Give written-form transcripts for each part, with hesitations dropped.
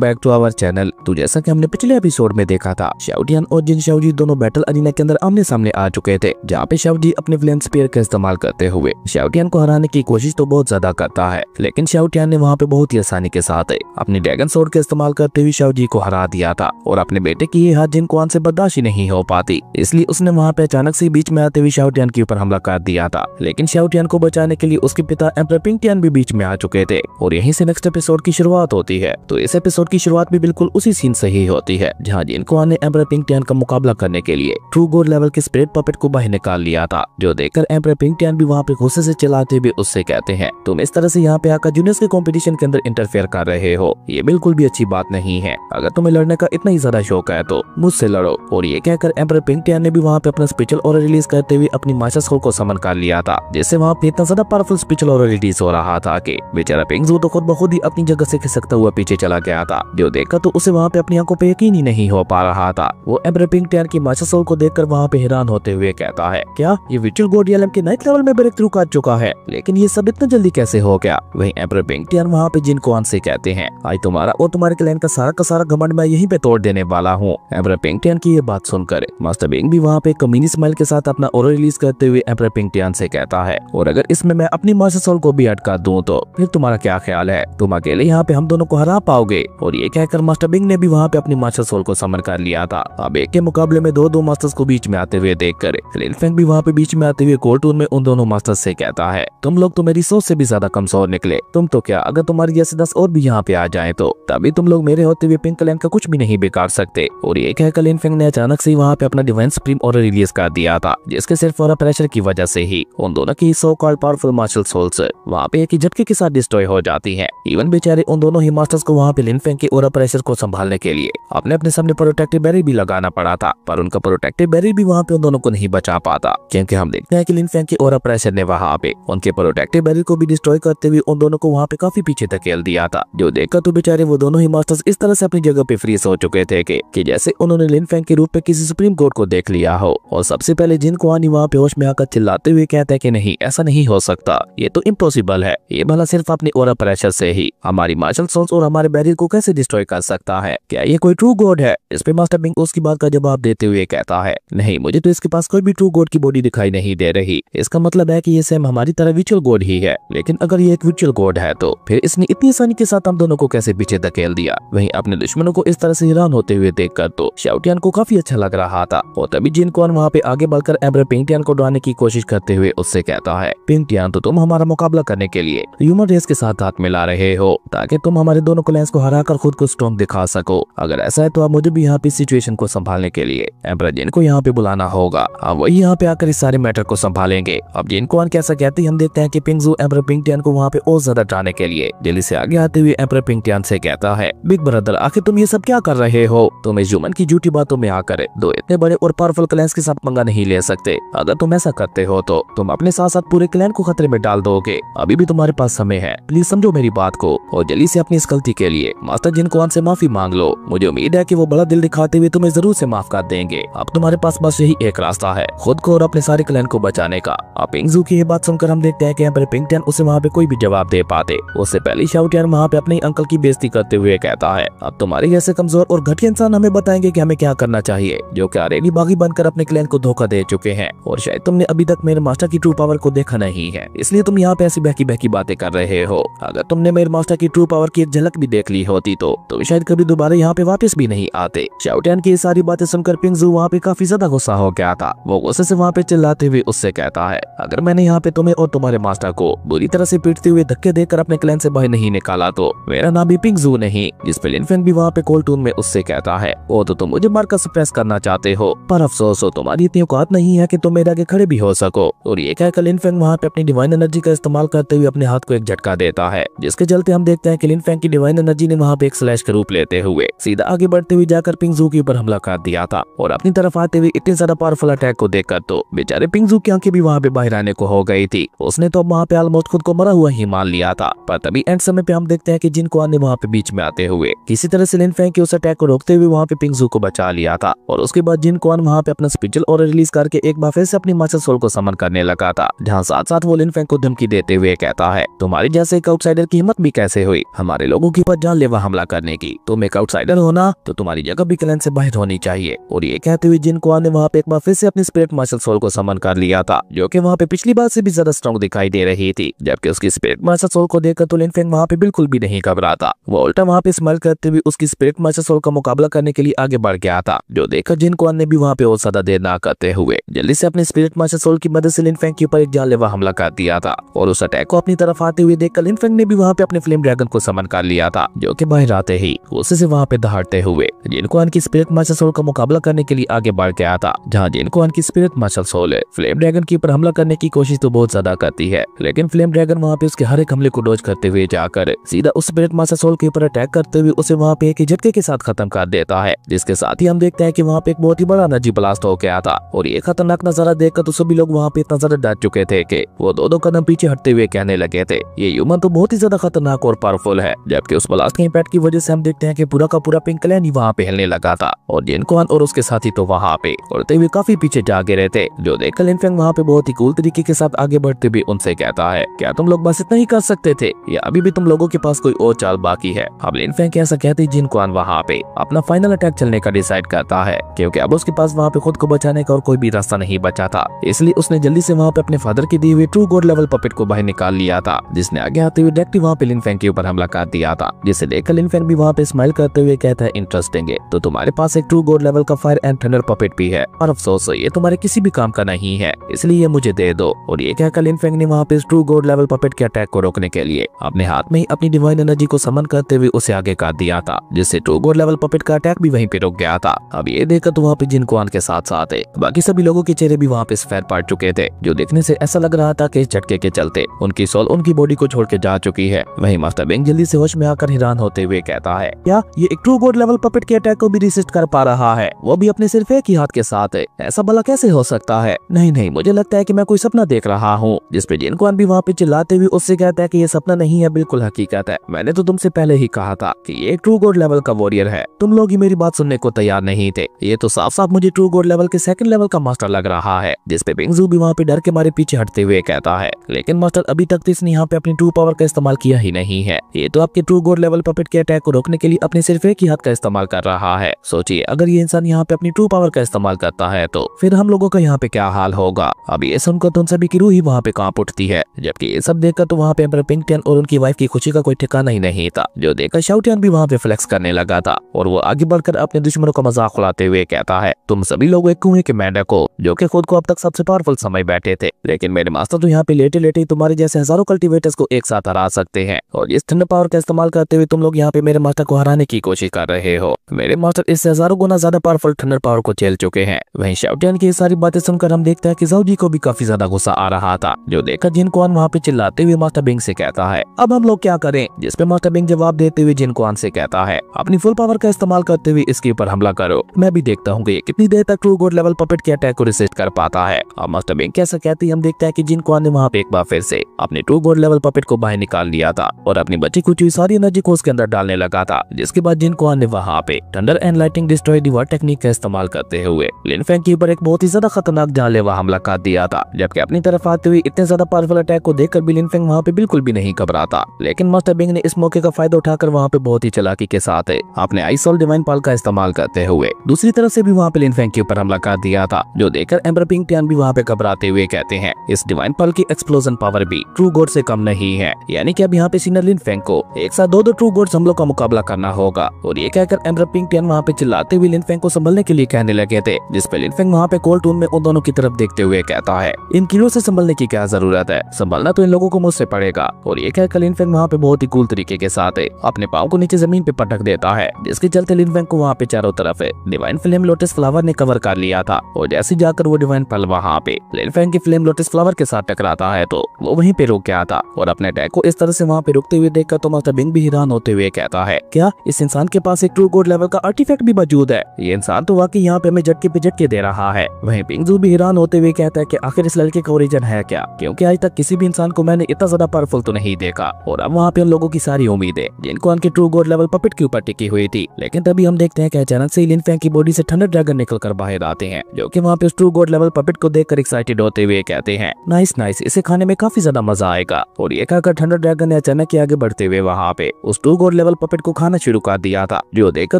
Back to our channel. तो जैसा कि हमने पिछले एपिसोड में देखा था, शाओटियान और जिन शाओजी दोनों बैटल अरीना के अंदर आमने सामने आ चुके थे, जहाँ पे शाओजी अपने फ्लेम स्पीयर का इस्तेमाल करते हुए शाओटियान को हराने की कोशिश तो बहुत ज्यादा करता है, लेकिन शाओटियान ने वहाँ पे बहुत ही आसानी के साथ अपनी ड्रैगन सोर्ड का इस्तेमाल करते हुए शाओजी को हरा दिया था। और अपने बेटे की ये हार जिन कुआन से बर्दाश्त ही नहीं हो पाती, इसलिए उसने वहाँ पे अचानक से बीच में आते हुए शाओटियान के ऊपर हमला कर दिया था। लेकिन शाओटियान को बचाने के लिए उसके पिता एम्परर पिंगटियान भी बीच में आ चुके थे और यहीं से नेक्स्ट एपिसोड की शुरुआत होती है। तो इस एपिसोड की शुरुआत भी बिल्कुल उसी सीन से ही होती है, जहां जिन कुआन ने एम्परर पिंगटियान का मुकाबला करने के लिए ट्रू गॉड लेवल के स्पिरिट पपेट को बाहर निकाल लिया था, जो देखकर एम्परर पिंगटियान भी वहां पे गुस्से से चिल्लाते हुए उससे कहते हैं, तुम इस तरह से यहाँ पे आकर जूनियर्स के कंपटीशन के अंदर इंटरफेयर कर रहे हो, ये बिल्कुल भी अच्छी बात नहीं है। अगर तुम्हें लड़ने का इतना ही ज्यादा शौक है तो मुझसे लड़ो। और ये कहकर एम्परर पिंगटियान ने भी वहाँ पे अपना स्पेशल ऑरा रिलीज करते हुए अपनी मास्टर सोल को समन कर लिया था, जिससे वहाँ पे इतना ज्यादा पावरफुल स्पेशल ऑरा रिलीज हो रहा था कि बेचारा पिंगजू तो खुद बखुद ही अपनी जगह से खिसकता हुआ पीछे चला गया था, जो देखकर तो उसे वहाँ पे अपनी आंखों पे यकीन ही नहीं हो पा रहा था। वो एम्परर पिंगटियान की मास्टर सोल को देखकर वहाँ पे हैरान होते हुए कहता है, क्या ये विचुअल गॉड रियल्म के 9th लेवल में ब्रेक थ्रू कर चुका है, लेकिन ये सब इतना जल्दी कैसे हो गया। वहीं एम्परर पिंगटियान वहाँ पे जिन कुआन से कहते हैं, आज तुम्हारा और तुम्हारे क्लैन का सारा घमंड मैं यहीं पे तोड़ देने वाला हूँ। एम्परर पिंगटियान की ये बात सुनकर मास्टर बिंग भी वहाँ पे कमीनी स्माइल के साथ अपना ऑरा रिलीज करते हुए एम्परर पिंगटियान से कहता है, और अगर इसमें मैं अपनी मास्टर सोल को भी अटका दूं तो फिर तुम्हारा क्या ख्याल है, तुम अकेले यहाँ पे हम दोनों को हरा पाओगे। और ये कहकर मास्टर बिंग ने भी वहाँ पे अपनी मास्टर सोल को समन कर लिया था। अब एक के मुकाबले में दो मास्टर्स को बीच में आते हुए देखकर लिन फेंग भी वहाँ पे बीच में आते हुए कोर्टून में उन दोनों मास्टर्स से कहता है, तुम लोग तो मेरी सोच से भी ज्यादा कमजोर निकले। तुम तो क्या, अगर तुम्हारी जैसे 10 और भी यहाँ पे आ जाए तो तभी तुम लोग मेरे होते हुए पिंक क्लैन का कुछ भी नहीं बिगाड़ सकते। और ये कहकर लिन फेंग ने अचानक से वहाँ पे अपना डिवाइन सुप्रीम ऑरा रिलीज कर दिया था, जिसके सिर्फ ऑरा प्रेशर की वजह से ही उन दोनों की so called powerful martial souls वहाँ पे एक ही झटके के साथ डिस्ट्रॉय हो जाती हैं। इवन बेचारे उन दोनों ही मास्टर्स को वहाँ पे लिन फेंग के ऑरा प्रेशर को संभालने के लिए अपने सामने प्रोटेक्टिव बैरियर भी लगाना पड़ा था, पर उनका प्रोटेक्टिव बैरियर भी वहाँ पे उन दोनों को नहीं बचा पाता, क्योंकि हम देखते हैं कि लिन फेंग के ऑरा प्रेशर ने वहाँ पे उनके प्रोटेक्टिव बैरियर को भी डिस्ट्रॉय करते हुए उन दोनों को वहाँ पे काफी पीछे धकेल दिया था, जो देखकर तो बेचारे वो दोनों ही मास्टर्स इस तरह से अपनी जगह पे फ्रीज हो चुके थे कि जैसे उन्होंने लिन फेंग के रूप में किसी सुप्रीम कोर्ट को देख लिया हो। और सबसे पहले जिन कुआन वहाँ पे होश में आकर चिल्लाते हुए कहते हैं कि नहीं, ऐसा नहीं हो सकता, ये तो इम्पॉसिबल है, ये भला सिर्फ अपने ऑरा प्रेशर से ही हमारी मार्शल सोल्स और हमारे बैरियर को कैसे डिस्ट्रॉय कर सकता है, क्या ये कोई ट्रू गॉड है। इस पे मास्टर बिंग उसकी बात का जवाब देते हुए कहता है, नहीं, मुझे तो इसके पास कोई भी ट्रू गॉड की बॉडी दिखाई नहीं दे रही, इसका मतलब है कि ये सेम हमारी तरह विचुअल गॉड ही है। लेकिन अगर ये एक विचुअल गॉड है तो फिर इसने इतनी आसानी के साथ हम दोनों को कैसे पीछे धकेल दिया। वहीं अपने दुश्मनों को इस तरह से हैरान होते हुए देखकर तो शाओटियान को काफी अच्छा लग रहा था। और तभी जिन कुआन वहाँ पे आगे बढ़कर एम्परर पिंगटियान को डराने की कोशिश करते हुए उससे कहता है, पिंगटियान, तो तुम हमारा मुकाबला करने के लिए ह्यूमन रेस के साथ हाथ मिला रहे हो ताकि तुम हमारे दोनों क्लैंस को हराकर खुद को स्ट्रॉन्ग दिखा सको। अगर ऐसा है तो आप मुझे भी यहाँ पे सिचुएशन को संभालने के लिए एम्परर जिन को यहाँ पे बुलाना होगा, हम वही यहाँ पे आकर इस सारे मैटर को संभालेंगे। अब जिन कुआन कैसा कहते ही हम देखते हैं कि पिंगजू एम्परर पिंगटियान को वहाँ पे और ज्यादा डराने के लिए दिल्ली से आगे आते हुए एम्परर पिंगटियान से कहता है, बिग ब्रदर, आखिर तुम ये सब क्या कर रहे हो, तुम इस ह्यूमन की झूठी बातों में आकर दो इतने बड़े और पावरफुल क्लैंस के साथ पंगा नहीं ले सकते। अगर तुम ऐसा करते हो तो तुम अपने साथ साथ पूरे क्लैन को खतरे में डाल दोगे। अभी भी तुम्हारे पास समय है, प्लीज समझो मेरी बात को और जल्दी से अपनी इस गलती के लिए मास्टर जिन कुआन से माफी मांग लो। मुझे उम्मीद है कि वो बड़ा दिल दिखाते हुए तुम्हें जरूर से माफ कर देंगे। अब तुम्हारे पास बस यही एक रास्ता है, खुद को और अपने सारे क्लैन को बचाने का। अब पिंगजू की ये बात सुनकर हम देखते हैं कि एम्परर पिंगटियान उसे वहाँ पे कोई भी जवाब दे पाते। उससे पहले शाओटियान वहाँ पे अपने अंकल की बेइज्जती करते हुए कहता है, अब तुम्हारे जैसे कमजोर और घटिया इंसान हमें बताएंगे कि हमें क्या करना चाहिए, जो कि ऑलरेडी बागी बनकर अपने क्लैन को धोखा दे चुके हैं। और शायद तुमने अभी तक मेरे मास्टर की ट्रू पावर को देखा नहीं है, इसलिए तुम यहाँ पे ऐसी बहकी बातें कर रहे हो। अगर तुमने मेरे मास्टर की ट्रू पावर की एक झलक भी देख ली होती तो तुम शायद कभी दोबारा यहाँ पे वापस भी नहीं आते। शाओटियान की ये सारी बातें सुनकर पिंगजू वहाँ पे काफी ज्यादा गुस्सा हो गया था। वो गुस्से से वहाँ पे चिल्लाते हुए उससे कहता है, अगर मैंने यहाँ पे तुम्हें और तुम्हारे मास्टर को बुरी तरह से पीटते हुए धक्के देकर अपने क्लैन से बाहर नहीं निकाला तो मेरा नाम भी पिंगजू नहीं। जिस पे लिन फेंग भी वहाँ पे कोल्टून में उससे कहता है, वो तो तुम मुझे मारकर सप्रेस करना चाहते हो, पर अफसोस हो तुम्हारी इतनी औकात नहीं है कि तुम मेरे आगे खड़े भी हो सको। और ये कहकर लिन फेंग वहाँ पे अपनी डिवाइन एनर्जी का इस्तेमाल करते हुए अपने हाथ को एक झटका देता है, जिसके चलते हम देखते हैं कि लिन फेंग की डिवाइन एनर्जी ने वहाँ पे एक स्लैश का रूप लेते हुए सीधा आगे बढ़ते हुए जाकर पिंगजू के ऊपर हमला कर दिया था। और अपनी तरफ आते हुए इतने ज्यादा पावरफुल अटैक को देखकर तो बेचारे पिंगजू की आंखें भी वहाँ पे बाहर आने को हो गई थी। उसने तो वहाँ पे ऑलमोस्ट खुद को मरा हुआ ही मान लिया था। पर तभी एंड समय पे हम देखते हैं कि जिन कुआन ने वहाँ पे बीच में आते हुए किसी तरह से लिन फेंग के उस अटैक को रोकते हुए वहाँ पे पिंगजू को बचा लिया था। और उसके बाद जिन कुआन वहाँ पे अपना स्पेशल ऑरा रिलीज करके एक बार फिर से अपनी मास्टर सोल को समन करने लगा था, जहाँ साथ साथ वो लिन फेंग को धमकी देते हुए कहता है, तुम्हारे जैसे एक आउटसाइडर की हिम्मत भी कैसे हुई हमारे लोगों के ऊपर जानलेवा हमला हमला करने की। तुम एक आउटसाइडर हो ना, तो तुम्हारी जगह भी क्लैन से बाहर होनी चाहिए। और ये कहते हुए जिन कुआन ने वहाँ पे एक बार फिर से अपनी स्पिरिट मार्शल सोल को समन कर लिया था, जो कि वहाँ पे पिछली बार से भी ज्यादा स्ट्रॉन्ग दिखाई दे रही थी। जबकि उसकी स्पिरिट मार्शल सोल को देखकर तो लिन फेंग वहाँ पे बिल्कुल भी नहीं घबराता। वो उल्टा वहाँ पे स्माइल करते हुए उसकी स्पिरिट मार्शल सोल का मुकाबला करने के लिए आगे बढ़ गया था, जो देखकर जिन कुआन ने भी वहाँ पे और ज्यादा देर ना करते हुए जल्दी से अपने स्पिरिट मार्शल सोल की मदद से लिन फेंग के ऊपर एक जानलेवा हमला कर दिया था। और उस अटैक को अपनी तरफ आते हुए देखकर लिन फेंग ने भी वहाँ पे अपने फ्लेम ड्रैगन को समन कर लिया था, जो कि बाहर आते ही उसी से वहाँ पे दहाड़ते हुए जिन कुआन की स्पिरिट मार्शल सोल का मुकाबला करने के लिए आगे बढ़ गया था। जहाँ जिन कुआन की spirit martial soul flame dragon के ऊपर हमला करने की कोशिश तो बहुत ज्यादा करती है, लेकिन फ्लेम ड्रैगन वहाँ पे उसके हर एक हमले को डॉज करते हुए जाकर सीधा उस स्पिरिट मार्शल सोल के ऊपर अटैक करते हुए उसे वहाँ पे एक ही झटके के साथ खत्म कर देता है। जिसके साथ ही हम देखते हैं कि वहाँ पे एक बहुत ही बड़ा एनर्जी ब्लास्ट हो गया था। और ये खतरनाक नजारा देखकर तो सभी लोग वहाँ पे इतना ज्यादा डर चुके थे कि वो दो कदम पीछे हटते हुए कहने लगे थे, ये ह्यूमन तो बहुत ही ज्यादा खतरनाक और पावरफुल है। जबकि उस ब्लास्ट के इम्पैक्ट की वजह से हम देखते हैं कि पूरा का पूरा पिंक क्लैन ही वहाँ पे हिलने लगा था। और जिन कुआन और उसके साथी तो वहाँ पे उड़ते हुए काफी पीछे जा गिरे थे, जो देखकर लिन फेंग वहाँ पे बहुत ही कूल तरीके के साथ आगे बढ़ते हुए उनसे कहता है, क्या तुम लोग बस इतना ही कर सकते थे या अभी भी तुम लोगों के पास कोई और चाल बाकी है? अब लिन फेंग ऐसा कहते ही जिन कुआन वहाँ पे अपना फाइनल अटैक चलने का डिसाइड करता है, क्योंकि अब उसके पास वहाँ पे खुद को बचाने का और कोई भी रास्ता नहीं बचा था। इसलिए उसने जल्दी से वहाँ पे अपने फादर की दी हुई ट्रू गॉड लेवल पपेट को बाहर निकाल लिया था, जिसने आगे आते हुए डायरेक्टली वहाँ पे लिन फेंग के ऊपर हमला कर दिया था। जिसे देखकर लिन फेंग भी वहाँ पे स्माइल करते हुए कहता है, इंटरेस्टिंग है, तो तुम्हारे पास एक ट्रू गॉड लेवल का फायर एंड थंडर पपेट भी है, और अफसोस ये तुम्हारे किसी भी काम का नहीं है, इसलिए ये मुझे दे दो। और ये कहकर लिन फेंग ने वहाँ पे ट्रू गॉड लेवल पपेट के अटैक को रोकने के लिए अपने हाथ में ही अपनी डिवाइन एनर्जी को समन करते हुए उसे आगे कर दिया था, जिससे ट्रू गॉड लेवल पपेट का अटैक भी वहीं पे रुक गया था। अब ये देखकर तो वहाँ पे जिन कुआन के साथ साथ बाकी सभी लोगों के चेहरे भी वहाँ पे सफेद पड़ चुके थे, जो देखने से ऐसा लग रहा था कि इस झटके के चलते उनकी सोल उनकी बॉडी को छोड़ के जा चुकी है। वहीं मास्टर बिंग जल्दी से होश में आकर हैरान होते हुए कहता है, क्या ये एक ट्रू गॉड लेवल पपेट के अटैक को भी रिसिस्ट कर पा रहा है, वो भी अपने सिर्फ एक ही हाथ के साथ? ऐसा भला कैसे हो सकता है? नहीं, मुझे लगता है कि मैं कोई सपना देख रहा हूँ। जिसपे जिन कुआन भी वहाँ पे चिल्लाते हुए उससे कहता है कि ये सपना नहीं है, बिल्कुल हकीकत है। मैंने तो तुमसे पहले ही कहा था कि ये एक ट्रू गॉड लेवल का वॉरियर है, तुम लोग ही मेरी बात सुनने को तैयार नहीं थे। ये तो साफ साफ मुझे ट्रू गॉड लेवल के सेकंड लेवल का मास्टर लग रहा है। जिसपे बिंगजू भी वहाँ पे डर के मारे पीछे हटते हुए कहता है, लेकिन मास्टर अभी तक तो इसने यहाँ पे अपनी ट्रू पावर का इस्तेमाल किया ही नहीं है। ये तो आपके ट्रू गॉड लेवल पपेट के अटैक को रोकने के लिए अपने सिर्फ एक ही हाथ का इस्तेमाल कर रहा है। सोचिए, अगर ये इंसान यहाँ पे अपनी ट्रू पावर का इस्तेमाल करता है तो फिर हम लोगों का यहाँ पे क्या हाल होगा। अब ये सुनकर तो उन सभी की रूह ही वहाँ पे कांप उठती है। जबकि ये सब देखकर तो वहाँ पे एम्परर पिंकटियन और उनकी वाइफ की खुशी का कोई ठिकाना ही नहीं था, जो देखकर शाओटियन भी वहाँ पे फ्लेक्स करने लगा था। और वो आगे बढ़कर अपने दुश्मनों का मजाक उड़ाते हुए कहता है, तुम सभी लोग एक कुएं के मेंढक हो, जो कि खुद को अब तक सबसे पावरफुल समझ बैठे थे, लेकिन मेरे मास्टर तो यहाँ पे लेटे लेटे तुम्हारे जैसे हजारों कल्टीवेटर्स को एक साथ हरा सकते हैं। और इस थंडर पावर का इस्तेमाल करते हुए तुम लोग यहाँ पे मेरे मास्टर को हराने की कोशिश कर रहे हो। मेरे मास्टर इससे हजारों गुना ज्यादा पावरफुल थंडर पावर को झेल चुके हैं। वहीं शाओटियन की ये सारी बातें सुनकर हम देखते हैं कि ज़ाओ जी को भी काफी ज्यादा गुस्सा आ रहा था, जो देखकर जिन कुआन वहाँ पे चिल्लाते हुए मास्टर बिंग से कहता है, अब हम लोग क्या करें? जिसपे मास्टर बिंग जवाब देते हुए जिन कुआन से कहता है, अपनी फुल पावर का इस्तेमाल करते हुए इसके ऊपर हमला करो, मैं भी देखता हूँ कि कितनी देर तक ट्रू गॉड लेवल पपेट के अटैक को रिसिस्ट कर पाता है। अब मास्टर बिंग कैसा कहते ही हम देखते हैं कि जिन कुआन ने वहाँ पे एक बार फिर से अपने ट्रू गॉड लेवल पपेट को बाहर निकाल लिया था और अपनी बची कुची सारी एनर्जी को उसके अंदर डालने लगा था। जिसके बाद जिन कुआन ने वहाँ पे thunder and lighting destroy divide technique का इस्तेमाल करते हुए लिन फेंग के ऊपर एक बहुत ही ज्यादा खतरनाक जानलेवा हमला कर दिया था। जबकि अपनी तरफ आते हुए इतने ज्यादा पावरफुल अटैक को देखकर भी लिन फेंग वहाँ पे बिल्कुल भी नहीं घबराता, लेकिन मास्टर बिंग ने इस मौके का फायदा उठाकर वहाँ पे बहुत ही चालाकी के साथ अपने आइस सोल डिवाइन पाल का इस्तेमाल करते हुए दूसरी तरफ से भी वहाँ पे लिन फेंग के ऊपर हमला कर दिया था, जो देखकर एम्परर पिंकटियन भी वहाँ पे घबराते हुए कहते हैं, इस डिवाइन पाल की एक्सप्लोजन पावर भी ट्रू गॉड से कम नहीं है, यानी कि अब यहाँ पे सीनियर लिन फेंग को एक साथ दो ट्रू गॉड हमलों का मुकाबला करना होगा। और ये कहकर एम्परर पिंकटियन वहाँ पे चिल्लाते हुए लिन फेंग को संभलने के लिए कहने लगे थे, जिसपे लिन फेंग वहाँ पे कोल्ड टून में उन दोनों की तरफ देखते हुए कहता है, इन कीड़ों से संभलने की क्या जरूरत है, संभलना तो इन लोगों को मुझसे पड़ेगा। और ये कहकर लिन फेंग वहाँ पे बहुत ही कूल तरीके के साथ अपने पाँव को नीचे जमीन पे पटक देता है, जिसके चलते लिन फेंग को वहाँ पे चारों तरफ डिवाइन फ्लेम लोटस फ्लावर ने कवर कर लिया था। और जैसे जाकर वो डिवाइन पल वहाँ पे लिन फेंग की फ्लेम लोटस फ्लावर के साथ टकराता है तो वो वहीं पे रुक गया था। और अपने अटैक को इस तरह से वहाँ पे रुकते हुए देखकर तो मास्टर बिंग भी हैरान होते हुए कहता है, क्या इस इंसान के पास एक ट्रू गॉड लेवल का आर्टिफैक्ट भी मौजूद है? ये इंसान तो वाकई यहाँ पे हमें झटके पे झटके दे रहा है। वहीं बिंगजू भी हैरान होते हुए कहता है कि आखिर इस लड़के का ओरिजिन है क्या, क्योंकि आज तक किसी भी इंसान को मैंने इतना ज्यादा पावरफुल तो नहीं देखा। और अब वहाँ पे उन लोगों की सारी उम्मीदें जिनको उनके ट्रू गॉड लेवल पपेट के ऊपर टिकी हुई थी, लेकिन तभी हम देखते हैं कि अचानक से लिन फेंग की बॉडी से थंडर ड्रैगन निकल कर बाहर आते हैं, जो कि वहाँ पे उस ट्रू गॉड लेवल पपेट को देखकर एक्साइटेड होते हुए कहते हैं, नाइस इसे खाने में काफी ज्यादा मजा आएगा। और ये कहकर थंडर ड्रैगन ने अचानक आगे बढ़ते हुए वहाँ पे उस true God God level puppet को खाना शुरू कर दिया था, जो देखकर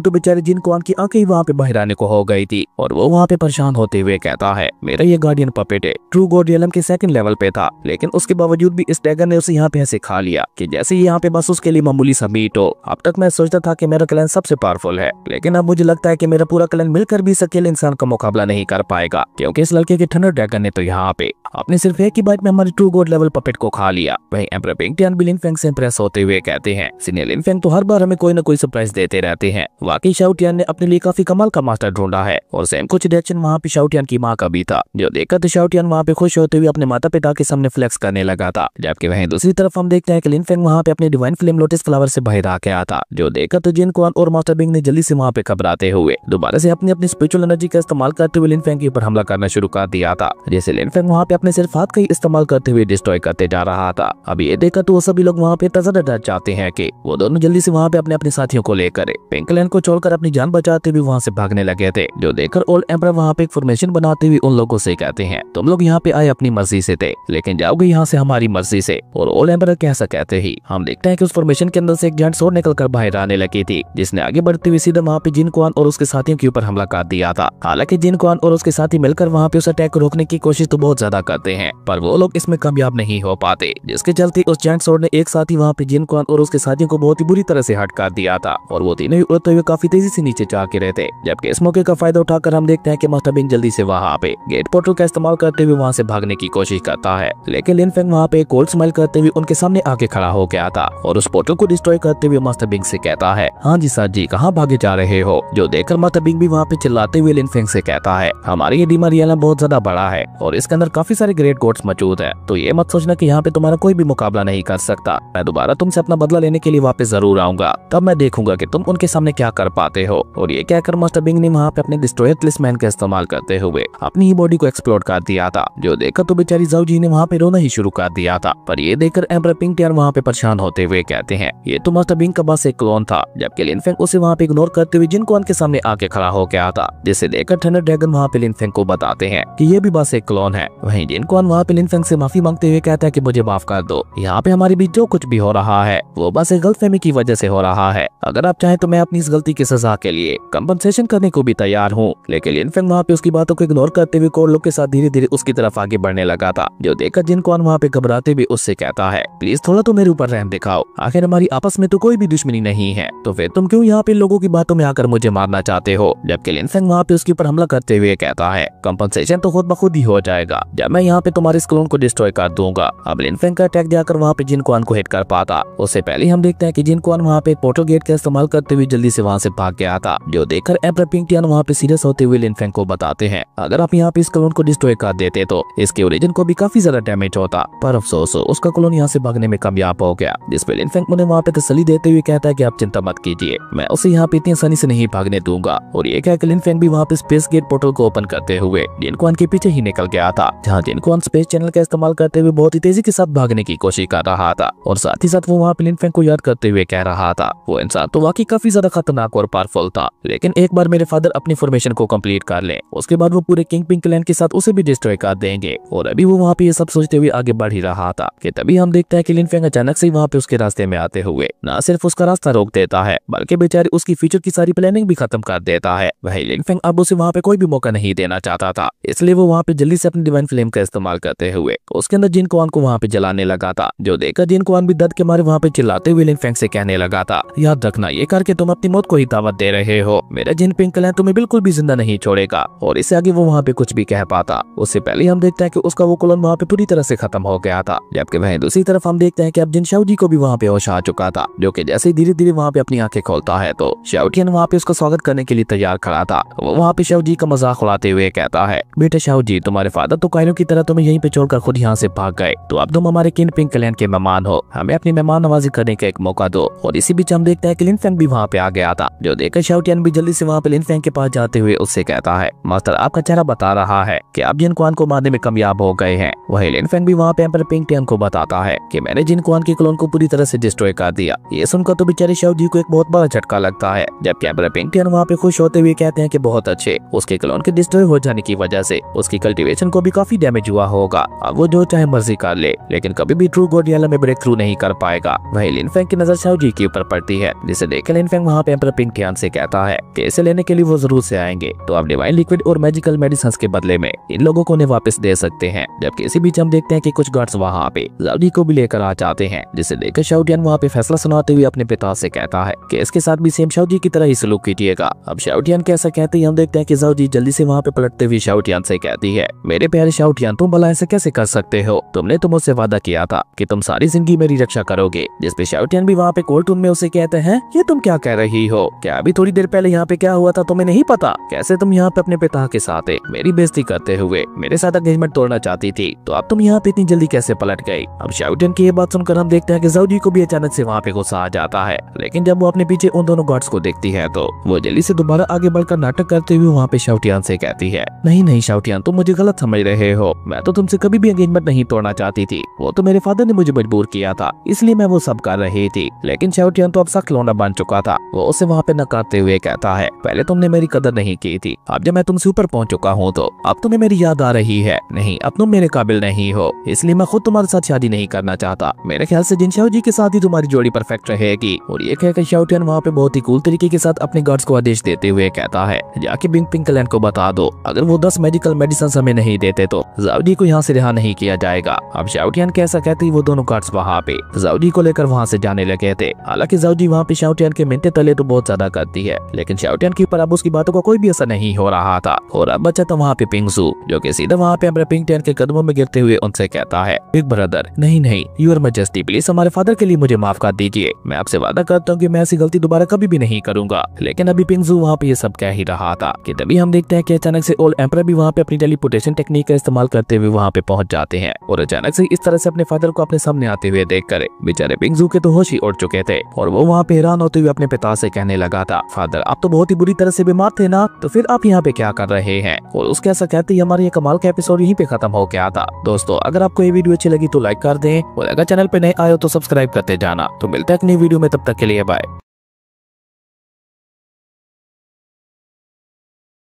तो बेचारे जिन कुआन की आंखें ही वहाँ पे बाहर आने को हो गई थी और वो वहाँ पे परेशान होते हुए कहता है, मेरा ये गार्डियन पपेट है, ट्रू गॉड रियलम के सेकंड लेवल पे था, लेकिन उसके बावजूद भी इस ड्रैगन ने उसे यहाँ पे ऐसे खा लिया कि जैसे यहाँ पे बस उसके लिए मामूली सा मीट हो। अब तक मैं सोचता था कि मेरा क्लैन सबसे पावरफुल है, लेकिन अब मुझे लगता है कि मेरा पूरा क्लैन मिलकर भी इस अकेले इंसान का मुकाबला नहीं कर पाएगा, क्योंकि इस लड़के के थंडर ड्रैगन ने तो यहाँ पे आपने सिर्फ एक ही बाइट में हमारे ट्रू गॉड लेवल पपेट को खा लिया। वहीं एम्परर पिंक टियान भी लिन फेंग से इंप्रेस होते हुए कहते हैं, सीनियर लिन फेंग तो हर बार हमें कोई न कोई सरप्राइज देते रहते हैं। वाकई शाओ टियान ने अपने लिए काफी कमाल का मास्टर ढूंढा है। और सेम कुछ रिएक्शन वहाँ पे शाओ टियान की माँ का भी था, जो देखकर तो शाओ टियान वहाँ पे खुश होते हुए अपने माता पिता के सामने फ्लेक्स करने लगा था। जबकि वहीं दूसरी तरफ हम देखते हैं कि लिन फेंग वहाँ पे अपने डिवाइन फ्लेम लोटस फ्लावर से बाहर आके आया था, जो देखकर तो जिन कुआन और मास्टर बिंग ने जल्दी से वहाँ पे घबराते हुए दोबारा से अपनी स्पिरिचुअल एनर्जी का इस्तेमाल करते हुए लिन फेंग के ऊपर हमला करना शुरू कर दिया था। जैसे लिन फेंग वहाँ पे अपने सिर्फ हाथ का ही इस्तेमाल करते हुए डिस्ट्रॉय करते जा रहा था। अब ये देखकर तो वो सभी लोग वहाँ पे तज़ा डर जाते हैं कि वो दोनों जल्दी से वहाँ पे अपने साथियों को लेकर पिंक क्लैन को छोड़कर अपनी जान बचाते हुए वहाँ से भागने लगे थे, जो देखकर ओल्ड एम्परर वहाँ पे एक फॉर्मेशन बनाते हुए उन लोगों से कहते हैं, तुम लोग यहाँ पे आए अपनी मर्जी से थे, लेकिन जाओगे यहाँ से हमारी मर्जी से। और ओल्ड एम्परर कैसा कहते ही हम देखते हैं कि उस फॉर्मेशन के अंदर से एक जायंट स्वॉर्ड निकलकर बाहर आने लगी थी, जिसने आगे बढ़ते हुए सीधा वहाँ पे जिन कुआन और उसके साथियों के ऊपर हमला कर दिया था। हालांकि जिन कुआन और उसके साथी मिलकर वहाँ पे उस अटैक को रोकने की कोशिश तो बहुत ज्यादा करते हैं, पर वो लोग इसमें कामयाब नहीं हो पाते, जिसके चलते उस जायंट स्वॉर्ड ने एक साथ ही वहाँ पे जिन कुआन और उसके साथियों को बहुत ही बुरी तरह से हट कर दिया था और वो तीनों ही उड़ते हुए काफी तेजी से नीचे जा के रहते। जबकि इस मौके का फायदा उठाकर हम देखते हैं कि मास्टर बिंग जल्दी से वहाँ पे गेट पोर्टल का इस्तेमाल करते हुए वहाँ से भागने की कोशिश करता है, लेकिन लिन फेंग वहाँ पे एक कोल्ड स्माइल करते हुए उनके सामने आके खड़ा हो गया था और उस पोर्टल को डिस्ट्रॉय करते हुए मास्टर बिंग से कहता है, हाँ जी सर जी, कहाँ भागे जा रहे हो। जो देखकर मास्टर बिंग भी वहाँ पे चिल्लाते हुए लिन फेंग से कहता है, हमारी ये डीमन रियलम बहुत ज्यादा बड़ा है और इसके अंदर काफी सारे ग्रेट गॉड्स मौजूद है, तो ये मत सोचना कि यहाँ पे तुम्हारा कोई भी मुकाबला नहीं कर सकता। मैं दोबारा तुमसे अपना बदला लेने के लिए वापस जरूर आऊंगा, तब मैं देखूंगा कि तुम उनके सामने क्या कर पाते हो। और ये कहकर मास्टर बिंग ने वहाँ पे अपने डिस्ट्रॉयर टलिस्मैन का इस्तेमाल करते हुए अपनी ही बॉडी को एक्सप्लोड कर दिया था, जो देखकर तो बेचारी जाओ जी ने वहाँ पे रोना ही शुरू कर दिया था। पर ये देखकर एम्परर पिंक टियान वहाँ पे परेशान होते हुए कहते हैं, ये तो मास्टर बिंग का बस एक क्लोन था। जबकि लिन फेंग उसे वहाँ पे इग्नोर करते हुए जिन कुआन के सामने आके खड़ा हो गया था, जिसे देखकर थंडर ड्रैगन वहाँ पे लिन फेंग को बताते हैं कि ये भी बस एक क्लोन है। वहीं जिन कुआन वहाँ पे लिन फेंग से माफी मांगते हुए कहता है कि मुझे माफ कर दो, यहाँ पे हमारे बीच जो कुछ भी हो रहा है वो बस एक गलतफहमी की वजह से हो रहा है। अगर आप चाहें तो मैं अपनी इस गलती की सजा के लिए कंपनसेशन करने को भी तैयार हूँ। लेकिन लिन फेंग वहाँ पे उसकी बातों को इग्नोर करते हुए कोर लोग के साथ धीरे धीरे उसकी तरफ आगे बढ़ने लगा था, जो देखकर जिन कुआन वहाँ पे घबराते हुए उससे कहता है, प्लीज थोड़ा तो मेरे ऊपर रहम दिखाओ, आखिर हमारी आपस में तो कोई भी दुश्मनी नहीं है, तो फिर तुम क्यों यहाँ पे लोगों की बातों में आकर मुझे मारना चाहते हो। जबकि लिन फेंग वहाँ पे उसके ऊपर हमला करते हुए कहता है, कंपनसेशन तो खुद ब खुद ही हो जाएगा जब मैं यहाँ पे तुम्हारे इस क्लोन को डिस्ट्रॉय कर दूंगा। अब लिन फेंग का अटैक जाकर वहाँ पे जिन कुआन को हिट कर पाता, उससे पहले हम देखते हैं कि जिन कुआन वहाँ पे पोर्टल गेट का इस्तेमाल करते हुए जल्दी से वहाँ से भाग गया था, जो देखकर एम्परर पिंक टियान वहाँ पे सीरियस होते हुए लिन फेंग को बताते हैं, अगर आप यहाँ पे इस क्लोन को डिस्ट्रॉय कर देते तो इसके ओरिजिन को भी काफी ज्यादा डैमेज होता, पर अफसोस उसका क्लोन यहाँ से भागने में कामयाब हो गया। जिसपे लिन फेंग उन्हें वहाँ पे तसल्ली देते हुए कहता है कि आप चिंता मत कीजिए, मैं उसे यहाँ पे इतनी आसानी से नहीं भागने दूंगा। और ये कहकर लिन फेंग भी वहाँ पे स्पेस गेट पोर्टल को ओपन करते हुए जिन कुआन के पीछे ही निकल गया था, जहाँ जिन कुआन स्पेस चैनल का इस्तेमाल करते हुए बहुत ही तेजी के साथ भागने की कोशिश कर रहा था। और साथ ही साथ वो वहाँ पे लिन फेंग को याद करते हुए कह रहा था, वो इंसान तो वाकई काफी ज्यादा खतरनाक और पावरफुल था, लेकिन एक बार मेरे फादर अपनी फॉर्मेशन को कंप्लीट कर ले, उसके बाद वो पूरे किंग पिंक क्लैन के साथ उसे भी डिस्ट्रॉय कर देंगे। और अभी वो वहाँ पे ये सब सोचते हुए आगे बढ़ ही रहा था कि तभी हम देखते हैं कि लिन फेंग अचानक से वहाँ पे उसके रास्ते में आते हुए न सिर्फ उसका रास्ता रोक देता है, बल्कि बेचारे उसकी फ्यूचर की सारी प्लानिंग भी खत्म कर देता है। वही लिन फेंग अब उसे वहाँ पे कोई भी मौका नहीं देना चाहता था, इसलिए वो वहाँ पे जल्दी से अपनी डिवाइन फ्लेम का इस्तेमाल करते हुए उसके अंदर जिन कुआन को वहाँ पे जलाने लगा था, जो देखकर जिन कुआन भी दर्द के मारे वहाँ पे चिल्लाते हुए लिन फेंग से कहने लगा था, याद रखना ये करके तुम अपनी मौत को ही दावत दे रहे हो, मेरा जिन पिंक क्लैन तुम्हें बिल्कुल भी जिंदा नहीं छोड़ेगा। और इससे आगे वो वहाँ पे कुछ भी कह पाता उससे पहले हम देखते हैं कि उसका वो क्लोन वहाँ पे पूरी तरह से खत्म हो गया था। जबकि वहीं दूसरी तरफ हम देखते हैं कि अब जिन शाओ जी को भी वहाँ पे होश आ चुका था, जो कि जैसे धीरे धीरे वहाँ पे अपनी आंखें खोलता है तो शाओ टियान वहाँ पे उसका स्वागत करने के लिए तैयार खड़ा था। वो वहाँ पे शाओ जी का मजाक उड़ाते हुए कहता है, बेटे शाओ जी, तुम्हारे फादर तो कायरों की तरह तुम्हें यहीं पे छोड़कर खुद यहाँ से भाग गए, तो अब तुम हमारे किंग पिंक क्लैन के मेहमान हो, हमें अपनी मेहमान नवाजी करने का एक मौका दो। और इसी बीच हम देखते हैं कि लिन फेंग भी वहाँ पे आ गया था, जो देखकर शाओ टियान भी जल्दी से वहाँ पे लिन फेंग के पास जाते हुए उससे कहता है, मास्टर आपका चेहरा बता रहा है कि आप जिन कुआन को मारने में कामयाब हो गए हैं। वही लिन फेंग भी वहाँ पे एम्परर पिंक टियान को बताता है कि मैंने जिन कुआन के क्लोन को पूरी तरह से डिस्ट्रॉय कर दिया। ये सुनकर तो बेचारे शाओ जी को एक बहुत बड़ा झटका लगता है, जबकि एम्परर पिंक टियान वहाँ पे खुश होते हुए कहते हैं कि बहुत अच्छे, उसके क्लोन के डिस्ट्रॉय हो जाने की वजह से उसकी कल्टीवेशन को भी काफी डैमेज हुआ होगा, अब वो जो चाहे मर्जी कर ले, लेकिन कभी भी ट्रू गॉड रियलम में ब्रेक थ्रू नहीं कर पाएगा। वही लिन फेंग की नजर शाओ शाओजी के ऊपर पड़ती है, जिसे देखकर लिन फेंग वहाँ पे एम्परर पिंग टियान से कहता है कि इसे लेने के लिए वो जरूर से आएंगे, तो आप डिवाइन लिक्विड और मैजिकल मेडिसिन के बदले में इन लोगों को उन्हें वापस दे सकते हैं। जबकि इसी बीच हम देखते हैं कि कुछ गार्ड्स वहाँ पे शाओजी को भी लेकर आ जाते हैं, जिसे देखकर शाओटियान वहाँ पे फैसला सुनाते हुए अपने पिता से कहता है कि इसके साथ भी सेम शाओजी की तरह ही सलूक कीजिएगा। अब शाओटियान कैसा कहते ही हम देखते हैं कि शाओजी जल्दी से वहाँ पे पलटते हुए शाओटियान से कहती है, मेरे प्यारे शाओटियान, तुम भला ऐसे कैसे कर सकते हो? तुमने तो मुझसे वादा किया था कि तुम सारी जिंदगी मेरी रक्षा करोगे। जिसपे शाओटियान भी वहाँ पे कोल्ड टून में उसे कहते हैं, ये तुम क्या कह रही हो? क्या अभी थोड़ी देर पहले यहाँ पे क्या हुआ था तुम्हें नहीं पता? कैसे तुम यहाँ पे अपने पिता के साथ मेरी बेइज्जती करते हुए मेरे साथ एंगेजमेंट तोड़ना चाहती थी, तो अब तुम यहाँ पे इतनी जल्दी कैसे पलट गई? अब शाओटियान की ये बात सुनकर हम देखते हैं कि शाओजी को भी अचानक से वहाँ पे गुस्सा आ जाता है, लेकिन जब वो अपने पीछे उन दोनों गार्ड्स को देखती है तो वो जल्दी से दोबारा आगे बढ़कर नाटक करते हुए वहाँ पे शाओटियान से कहती है, नहीं नहीं शाओटियान, तुम मुझे गलत समझ रहे हो। मैं तो तुमसे कभी भी एंगेजमेंट नहीं तोड़ना चाहती थी, वो तो मेरे फादर ने मुझे मजबूर किया था, इसलिए मैं वो सब कर रही थी। लेकिन शाओटियान तो अब सख्त लौंडा बन चुका था। वो उसे वहाँ पे नकारते हुए कहता है, पहले तुमने मेरी कदर नहीं की थी, अब जब मैं तुमसे ऊपर पहुंच चुका हूँ तो अब तुम्हें मेरी याद आ रही है। नहीं, अब तुम मेरे काबिल नहीं हो, इसलिए मैं खुद तुम्हारे साथ शादी नहीं करना चाहता। मेरे ख्याल से जिन शाओजी के साथ ही तुम्हारी जोड़ी परफेक्ट रहेगी। और ये कहकर शाओटियान वहाँ पे बहुत ही कूल तरीके के साथ अपने गार्ड्स को आदेश देते हुए कहता है, जाके बिंग पिंग क्लैन को बता दो, अगर वो 10 मेडिकल मेडिसिन हमें नहीं देते तो शाओजी को यहाँ से रिहा नहीं किया जाएगा। अब शाओटियान कैसा कहती वो दोनों गार्ड्स वहाँ पे शाओजी को लेकर वहाँ से जाने लगे थे। हालांकि शाओजी वहाँ पे शाओटियान के मिनटे तले तो बहुत ज्यादा करती है, लेकिन शाओटियान के ऊपर अब उसकी बातों का कोई भी असर नहीं हो रहा था। और अब बचा था वहाँ पे पिंगसू, जो कि सीधा वहाँ पे एम्परर पिंग टियान के कदमों में गिरते हुए उनसे कहता है, बिग ब्रदर, नहीं नहीं, यूर मैजेस्टी, प्लीज हमारे फादर के लिए मुझे माफ कर दीजिए। मैं आपसे वादा करता हूँ कि मैं ऐसी गलती दोबारा कभी भी नहीं करूंगा। लेकिन अभी पिंगसू वहाँ पे ये सब कह ही रहा था कि तभी हम देखते हैं कि अचानक से ओल्ड एम्परर भी वहाँ पे अपनी टेलीपोर्टेशन टेक्निक का इस्तेमाल करते हुए वहाँ पे पहुंच जाते हैं। और अचानक से इस तरह से अपने फादर को अपने सामने आते हुए देखकर बेचारे पिंगसू के तो होश ही उड़ चुके थे। और वो वहाँ पे हैरान होते हुए अपने पिता से कहने लगा था, फादर, आप तो बहुत ही बुरी तरह से बीमार थे ना, तो फिर आप यहाँ पे क्या कर रहे हैं? और उसके ऐसा कहते ही हमारा ये कमाल का एपिसोड यहीं पे खत्म हो गया था। दोस्तों, अगर आपको ये वीडियो अच्छी लगी तो लाइक कर दें, और अगर चैनल पे नए आए हो तो सब्सक्राइब करते जाना। तो मिलते हैं एक नई वीडियो में, तब तक के लिए बाय।